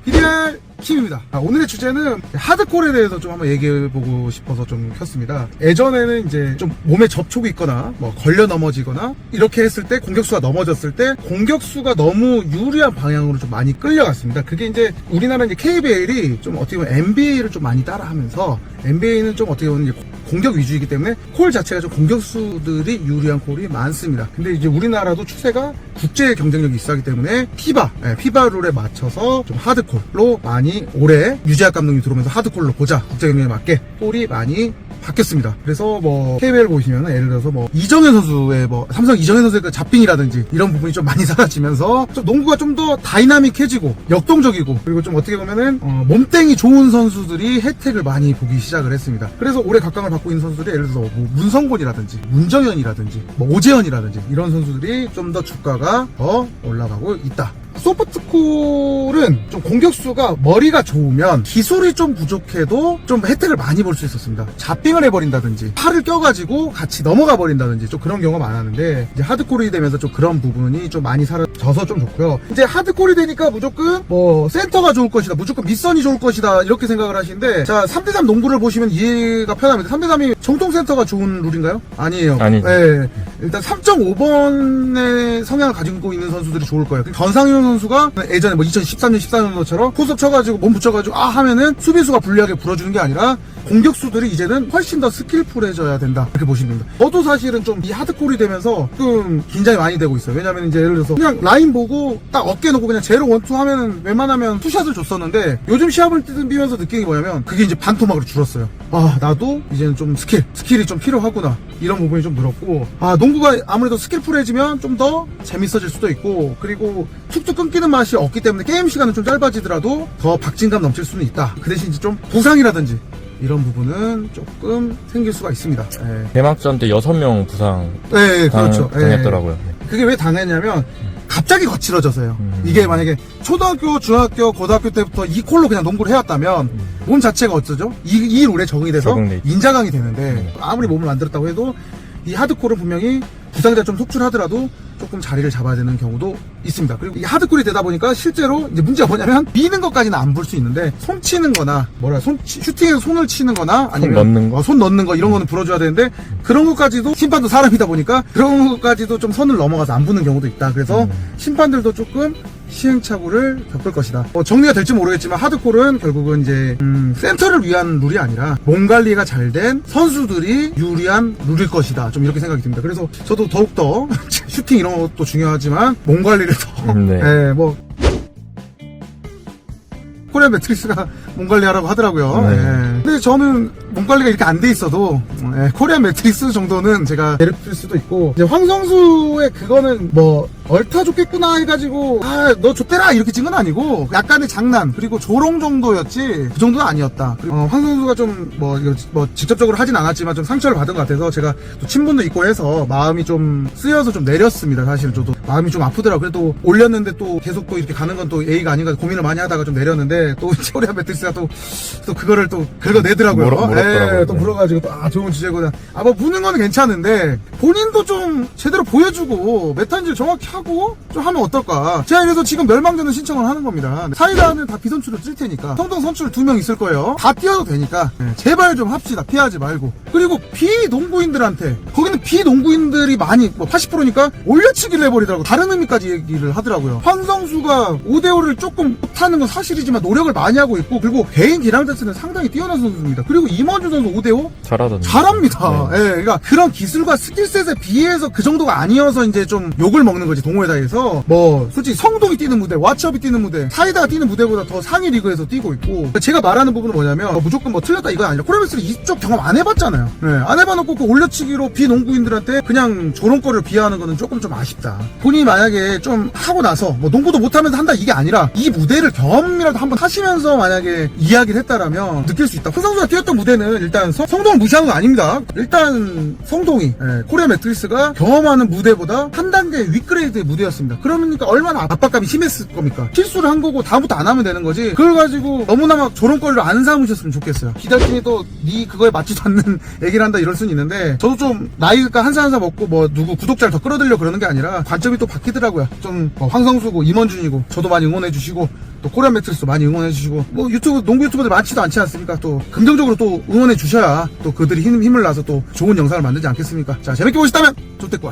이데알 킴입니다. 오늘의 주제는 하드콜에 대해서 좀 한번 얘기해보고 싶어서 좀 켰습니다. 예전에는 이제 좀 몸에 접촉이 있거나 뭐 걸려 넘어지거나 이렇게 했을 때 공격수가 넘어졌을 때 공격수가 너무 유리한 방향으로 좀 많이 끌려갔습니다. 그게 이제 우리나라 이제 KBL이 좀 어떻게 보면 NBA를 좀 많이 따라하면서 NBA는 좀 어떻게 보면 이제 공격 위주이기 때문에 콜 자체가 좀 공격수들이 유리한 콜이 많습니다. 근데 이제 우리나라도 추세가 국제 경쟁력이 있어하기 때문에 피바 룰에 맞춰서 좀 하드콜로 많이 올해 유재학 감독이 들어오면서 하드콜로 보자, 국제 경쟁에 맞게 콜이 많이 바뀌었습니다. 그래서 뭐 KBL 보시면 예를 들어서 뭐 이정현 선수의 뭐 삼성 이정현 선수의 그 잡빙이라든지 이런 부분이 좀 많이 사라지면서 좀 농구가 좀 더 다이나믹해지고 역동적이고 그리고 좀 어떻게 보면은 몸땡이 좋은 선수들이 혜택을 많이 보기 시작을 했습니다. 그래서 올해 각광을 받고 있는 선수들이 예를 들어서 뭐 문성곤이라든지 문정현이라든지 뭐 오재현이라든지 이런 선수들이 좀 더 주가가 더 올라가고 있다. 소프트콜은 좀 공격수가 머리가 좋으면 기술이 좀 부족해도 좀 혜택을 많이 볼 수 있었습니다. 잡빙을 해버린다든지 팔을 껴가지고 같이 넘어가 버린다든지 좀 그런 경우가 많았는데 이제 하드콜이 되면서 좀 그런 부분이 좀 많이 사라져서 좀 좋고요. 이제 하드콜이 되니까 무조건 뭐 센터가 좋을 것이다, 무조건 밑선이 좋을 것이다 이렇게 생각을 하시는데, 자 3대3 농구를 보시면 이해가 편합니다. 3대3이 정통 센터가 좋은 룰인가요? 아니에요. 아니죠. 네, 일단 3.5번의 성향을 가지고 있는 선수들이 좋을 거예요. 전상윤 선수가 예전에 뭐 2013년 14년도처럼 포섭 쳐가지고 몸 붙여가지고 하면은 수비수가 불리하게 불어주는 게 아니라 공격수들이 이제는 훨씬 더 스킬풀해져야 된다 이렇게 보시면 됩니다. 저도 사실은 좀 이 하드콜이 되면서 좀 긴장이 많이 되고 있어요. 왜냐면 이제 예를 들어서 그냥 라인 보고 딱 어깨 놓고 그냥 제로 원투 하면은 웬만하면 투샷을 줬었는데, 요즘 시합을 뛰면서 느낀 게 뭐냐면 그게 이제 반토막으로 줄었어요. 나도 이제는 좀 스킬이 좀 필요하구나 이런 부분이 좀 늘었고, 농구가 아무래도 스킬풀해지면 좀 더 재밌어질 수도 있고, 그리고 툭툭 끊기는 맛이 없기 때문에 게임 시간은 좀 짧아지더라도 더 박진감 넘칠 수는 있다. 그 대신 이제 좀 부상이라든지 이런 부분은 조금 생길 수가 있습니다. 개막전 때 6명 부상 그렇죠. 당했더라고요. 그게 왜 당했냐면 갑자기 거칠어져서요. 이게 만약에 초등학교, 중학교, 고등학교 때부터 이 콜로 그냥 농구를 해왔다면 몸 자체가 어쩌죠? 이 룰에 적응이 돼서 인자강이 되는데, 아무리 몸을 만들었다고 해도 이 하드콜은 분명히 부상자 좀 속출하더라도 조금 자리를 잡아야 되는 경우도 있습니다. 그리고 이 하드콜이 되다 보니까 실제로 이제 문제가 뭐냐면 미는 것까지는 안 볼 수 있는데 손 치는 거나 슈팅에서 손을 치는 거나 아니면 손 넣는 거 이런 거는 불어줘야 되는데, 그런 것까지도 심판도 사람이다 보니까 그런 것까지도 좀 선을 넘어가서 안 부는 경우도 있다. 그래서 심판들도 조금 시행착오를 겪을 것이다. 정리가 될지 모르겠지만 하드콜은 결국은 이제 센터를 위한 룰이 아니라 몸 관리가 잘 된 선수들이 유리한 룰일 것이다. 좀 이렇게 생각이 듭니다. 그래서 저도 더욱더 슈팅 이런 것도 중요하지만 몸 관리를 더 코리안 매트릭스가 몸 관리하라고 하더라고요. 근데 저는 몸 관리가 이렇게 안 돼 있어도 코리안 매트릭스 정도는 제가 내려줄 수도 있고, 이제 황성수의 그거는 뭐 얼타 좋겠구나 해가지고 너 좋대라 이렇게 찍은 건 아니고 약간의 장난 그리고 조롱 정도였지 그 정도는 아니었다. 그리고 황성수가 좀 뭐 직접적으로 하진 않았지만 좀 상처를 받은 것 같아서 제가 또 친분도 있고 해서 마음이 좀 쓰여서 좀 내렸습니다. 사실 저도 마음이 좀 아프더라고요. 그래도 올렸는데 또 계속 또 이렇게 가는 건 또 예의가 아닌가 고민을 많이 하다가 좀 내렸는데, 또 코리안 매트릭스가 또 그거를 또 긁어내더라고요. 또 물어가지고 또 좋은 주제구나. 뭐 무는 건 괜찮은데 본인도 좀 제대로 보여주고 메타인지를 정확히 하고 좀 하면 어떨까. 제가 그래서 지금 멸망전을 신청을 하는 겁니다. 사이다는 다 비선출을 쓸 테니까 성동 선출 2명 있을 거예요. 다 뛰어도 되니까 제발 좀 합시다. 피하지 말고. 그리고 비농구인들한테, 거기는 비농구인들이 많이 80%니까 올려치기를 해버리더라고. 다른 의미까지 얘기를 하더라고요. 황성수가 5대5를 조금 못하는 건 사실이지만 노력을 많이 하고 있고, 그리고 개인 기량 자체는 상당히 뛰어난 선수입니다. 그리고 임원준 선수 5대5 잘합니다. 그러니까 그런 기술과 스킬셋에 비해서 그 정도가 아니어서 이제 좀 욕을 먹는 거지, 동호회다에서. 뭐 솔직히 성동이 뛰는 무대, 왓츠업이 뛰는 무대, 사이다가 뛰는 무대보다 더 상위 리그에서 뛰고 있고, 제가 말하는 부분은 뭐냐면 무조건 뭐 틀렸다 이건 아니라 코리안매트릭스 이쪽 경험 안 해봤잖아요. 안 해봐놓고 그 올려치기로 비농구인들한테 그냥 조롱거리를 비하하는 거는 조금 좀 아쉽다. 본인이 만약에 좀 하고 나서 뭐 농구도 못하면서 한다 이게 아니라 이 무대를 경험이라도 한번 하시면서 만약에 이야기를 했다라면 느낄 수 있다. 황성수가 뛰었던 무대는 일단 성동을 무시하는 건 아닙니다. 일단 성동이 코리안 매트릭스가 경험하는 무대보다 한 단계 윗그레이드 100%의 무대였습니다. 그러니까 얼마나 압박감이 심했을 겁니까? 실수를 한 거고 다음부터 안 하면 되는 거지. 그걸 가지고 너무나 막 조롱거리로 안 삼으셨으면 좋겠어요. 기자팀이 또 네 그거에 맞지도 않는 얘기를 한다 이럴 수는 있는데, 저도 좀 나이가 한 살 한 살 먹고 뭐 누구 구독자를 더 끌어들려 그러는 게 아니라 관점이 또 바뀌더라고요. 좀 황성수고 임원준이고 저도 많이 응원해 주시고 또 코리안 매트릭스도 많이 응원해 주시고, 뭐 유튜브 농구 유튜버들 많지도 않지 않습니까? 또 긍정적으로 또 응원해 주셔야 또 그들이 힘을 나서 또 좋은 영상을 만들지 않겠습니까? 자, 재밌게 보셨다면 좋댓글